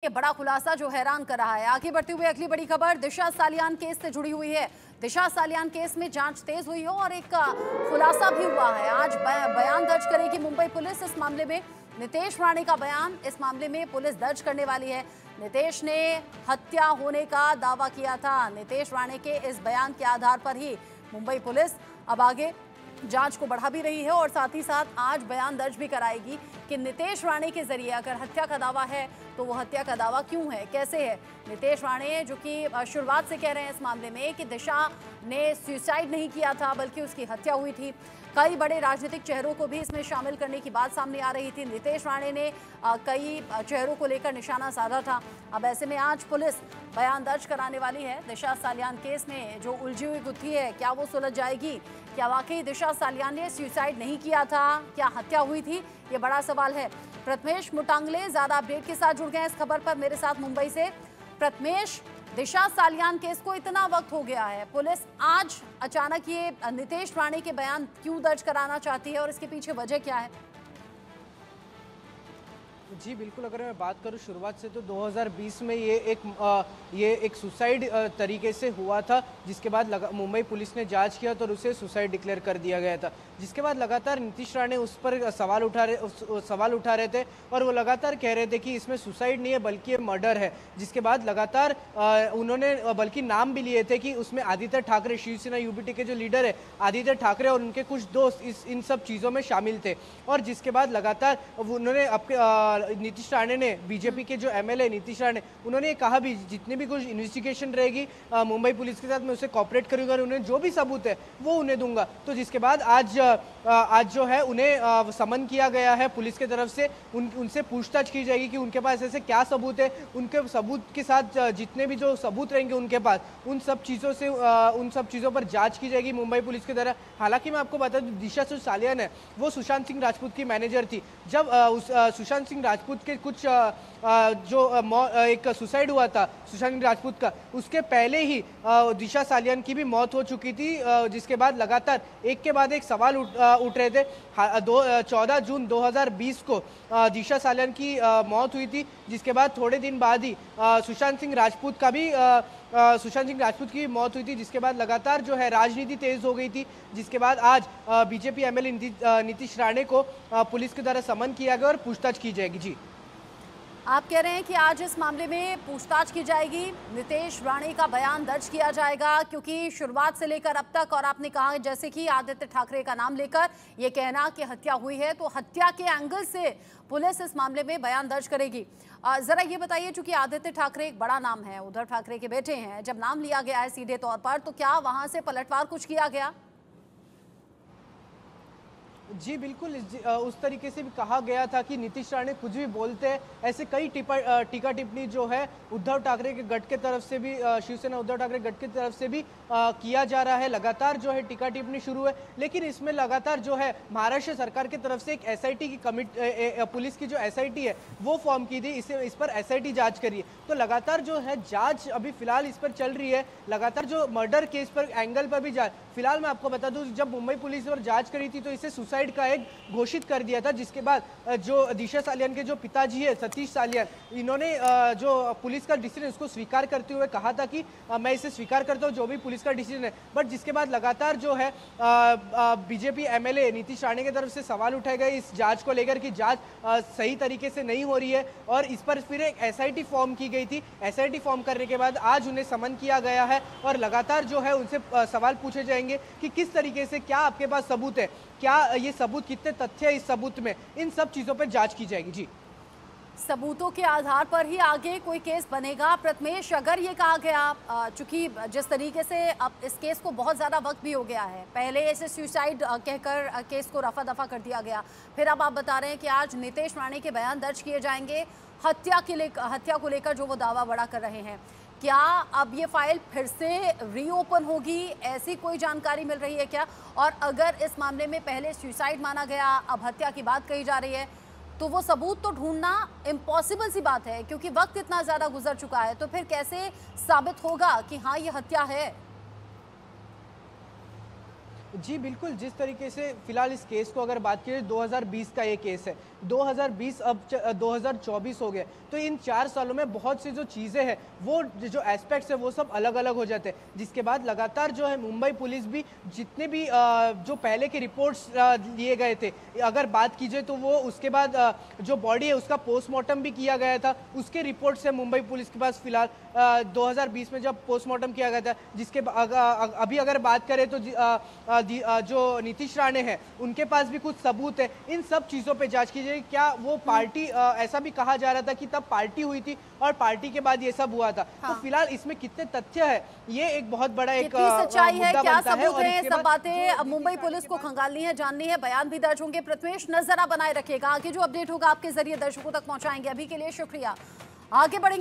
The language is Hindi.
ये बड़ा खुलासा जो हैरान कर रहा है। आगे बढ़ते हुए अगली बड़ी खबर दिशा सालियान केस से जुड़ी हुई है। दिशा सालियान केस में जांच तेज हुई है और एक खुलासा भी हुआ है। आज बयान दर्ज करेगी मुंबई पुलिस इस मामले में। नितेश राणे का बयान इस मामले में पुलिस दर्ज करने वाली है। नितेश ने हत्या होने का दावा किया था। नितेश राणे के इस बयान के आधार पर ही मुंबई पुलिस अब आगे जांच को बढ़ा भी रही है और साथ ही साथ आज बयान दर्ज भी कराएगी कि नितेश राणे के जरिए अगर हत्या का दावा है तो वो हत्या का दावा क्यों है, कैसे है। नितेश राणे जो कि शुरुआत से कह रहे हैं इस मामले में कि दिशा ने सुसाइड नहीं किया था बल्कि उसकी हत्या हुई थी। कई बड़े राजनीतिक चेहरों को भी इसमें शामिल करने की बात सामने आ रही थी। नितेश राणे ने कई चेहरों को लेकर निशाना साधा था। अब ऐसे में आज पुलिस बयान दर्ज कराने वाली है। दिशा सालियान केस में जो उलझी हुई गुत्थी है क्या वो सुलझ जाएगी? क्या वाकई दिशा सालियान ने सुसाइड नहीं किया था, क्या हत्या हुई थी, ये बड़ा सवाल है। प्रथमेश मुटांगले ज्यादा अपडेट के साथ जुड़ गए हैं इस खबर पर मेरे साथ मुंबई से। प्रथमेश, दिशा सालियान केस को इतना वक्त हो गया है, पुलिस आज अचानक ये नितेश राणे के बयान क्यों दर्ज कराना चाहती है और इसके पीछे वजह क्या है? जी बिल्कुल, अगर मैं बात करूं शुरुआत से तो 2020 में ये एक सुसाइड तरीके से हुआ था, जिसके बाद मुंबई पुलिस ने जांच किया तो उसे सुसाइड डिक्लेयर कर दिया गया था। जिसके बाद लगातार नीतीश राणे उस पर सवाल उठा रहे थे और वो लगातार कह रहे थे कि इसमें सुसाइड नहीं है बल्कि ये मर्डर है। जिसके बाद लगातार उन्होंने बल्कि नाम भी लिए थे कि उसमें आदित्य ठाकरे, शिवसेना यूबीटी के जो लीडर है आदित्य ठाकरे और उनके कुछ दोस्त इन सब चीज़ों में शामिल थे। और जिसके बाद लगातार उन्होंने नीतीश राणे ने, बीजेपी के जो एमएलए नीतीश राणे, उन्होंने कहा भी जितनी भी कुछ इन्वेस्टिगेशन रहेगी मुंबई पुलिस के साथ मैं उसे कॉपरेट करूंगा और उन्हें जो भी सबूत है वो उन्हें दूंगा। तो जिसके बाद आज जो है उन्हें समन किया गया है पुलिस की तरफ से। उनसे पूछताछ की जाएगी कि उनके पास ऐसे क्या सबूत है। उनके सबूत के साथ जितने भी जो सबूत रहेंगे उनके पास, उन सब चीज़ों पर जांच की जाएगी मुंबई पुलिस की तरह। हालांकि मैं आपको बता दूं, दिशा सालियान है वो सुशांत सिंह राजपूत की मैनेजर थी। जब सुशांत सिंह राजपूत के कुछ एक सुसाइड हुआ था सुशांत सिंह राजपूत का, उसके पहले ही दिशा सालियान की भी मौत हो चुकी थी। जिसके बाद लगातार एक के बाद एक सवाल उठ रहे थे। 14 जून 2020 को दिशा सालियान की मौत हुई थी। जिसके बाद थोड़े दिन बाद ही सुशांत सिंह राजपूत की मौत हुई थी। जिसके बाद लगातार जो है राजनीति तेज हो गई थी। जिसके बाद आज बीजेपी एमएलए नीतीश राणे को पुलिस की तरह समन किया गया और पूछताछ की जाएगी। जी, आप कह रहे हैं कि आज इस मामले में पूछताछ की जाएगी, नितेश राणे का बयान दर्ज किया जाएगा, क्योंकि शुरुआत से लेकर अब तक, और आपने कहा जैसे कि आदित्य ठाकरे का नाम लेकर ये कहना कि हत्या हुई है, तो हत्या के एंगल से पुलिस इस मामले में बयान दर्ज करेगी। जरा ये बताइए, चूंकि आदित्य ठाकरे एक बड़ा नाम है, उद्धव ठाकरे के बेटे हैं, जब नाम लिया गया है सीधे तौर पर, तो क्या वहां से पलटवार कुछ किया गया? जी बिल्कुल, उस तरीके से भी कहा गया था कि नीतीश राणे कुछ भी बोलते हैं। ऐसे कई टीका टिप्पणी जो है उद्धव ठाकरे के गठ के तरफ से भी, शिवसेना उद्धव ठाकरे गठ की तरफ से भी किया जा रहा है। लगातार जो है टीका टिप्पणी शुरू है, लेकिन इसमें लगातार जो है महाराष्ट्र सरकार की तरफ से एक एसआईटी की पुलिस की जो एसआईटी है वो फॉर्म की थी। इस पर एसआईटी जांच करिए। तो लगातार जो है जांच अभी फिलहाल इस पर चल रही है। लगातार जो मर्डर केस पर एंगल पर भी जांच, फिलहाल मैं आपको बता दूं, जब मुंबई पुलिस पर जांच करी थी तो इसे सुसाइड का एक घोषित कर दिया था। जिसके बाद जो दिशा सालियान के जो पिताजी है सतीश सालियान, इन्होंने जो पुलिस का डिसीजन उसको स्वीकार करते हुए कहा था कि मैं इसे स्वीकार करता हूं जो भी पुलिस का डिसीजन है। बट जिसके बाद लगातार जो है बीजेपी एमएलए नीतीश राणे की तरफ से सवाल उठाए गए इस जांच को लेकर कि जांच सही तरीके से नहीं हो रही है और इस पर फिर एक एसआईटी फॉर्म की गई थी। एसआईटी फॉर्म करने के बाद आज उन्हें समन किया गया है और लगातार जो है उनसे सवाल पूछे जाएंगे कि किस तरीके से, क्या आपके पास सबूत है, क्या ये सबूत, कितने तथ्य है इस सबूत में, इन सब चीजों पर जांच की जाएगी। जी, सबूतों के आधार पर ही आगे कोई केस बनेगा। प्रथमेश, अगर ये कहा गया, चूंकि जिस तरीके से अब इस केस को बहुत ज़्यादा वक्त भी हो गया है, पहले ऐसे सुसाइड कहकर केस को रफा दफा कर दिया गया, फिर अब आप बता रहे हैं कि आज नितेश राणे के बयान दर्ज किए जाएंगे हत्या को लेकर जो वो दावा बड़ा कर रहे हैं, क्या अब ये फाइल फिर से रीओपन होगी, ऐसी कोई जानकारी मिल रही है क्या? और अगर इस मामले में पहले सुसाइड माना गया, अब हत्या की बात कही जा रही है, तो वो सबूत तो ढूंढना इम्पॉसिबल सी बात है, क्योंकि वक्त इतना ज़्यादा गुजर चुका है। तो फिर कैसे साबित होगा कि हाँ ये हत्या है? जी बिल्कुल, जिस तरीके से फिलहाल इस केस को अगर बात करें 2020 का ये केस है, 2020 अब 2024 हो गया, तो इन 4 सालों में बहुत सी जो चीज़ें हैं वो जो एस्पेक्ट्स है वो सब अलग अलग हो जाते हैं, जिसके बाद लगातार जो है मुंबई पुलिस भी जितने भी जो पहले के रिपोर्ट्स लिए गए थे, अगर बात कीजिए तो वो उसके बाद जो बॉडी है उसका पोस्टमार्टम भी किया गया था, उसके रिपोर्ट्स है मुंबई पुलिस के पास फिलहाल 2020 में जब पोस्टमार्टम किया गया था, जिसके अभी अगर बात करें तो जो नीतीश राणे हैं उनके पास भी कुछ सबूत है। इन सब चीज़ों पे जांच की जाएगी। क्या वो पार्टी ऐसा भी कहा जा रहा था कि तब पार्टी हुई थी और पार्टी के बाद ये सब हुआ था। हाँ। तो फिलहाल इसमें कितने तथ्य है, ये एक बहुत बड़ा एक सच्चाई है, मुद्दा क्या बनता है। सबूत और है, इसके सब बाद बातें अब मुंबई पुलिस को खंगालनी है, जाननी है, बयान भी दर्ज होंगे। प्रथमेश, नजर बनाए रखिएगा, आगे जो अपडेट होगा आपके जरिए दर्शकों तक पहुंचाएंगे। अभी के लिए शुक्रिया। आगे बढ़ेंगे।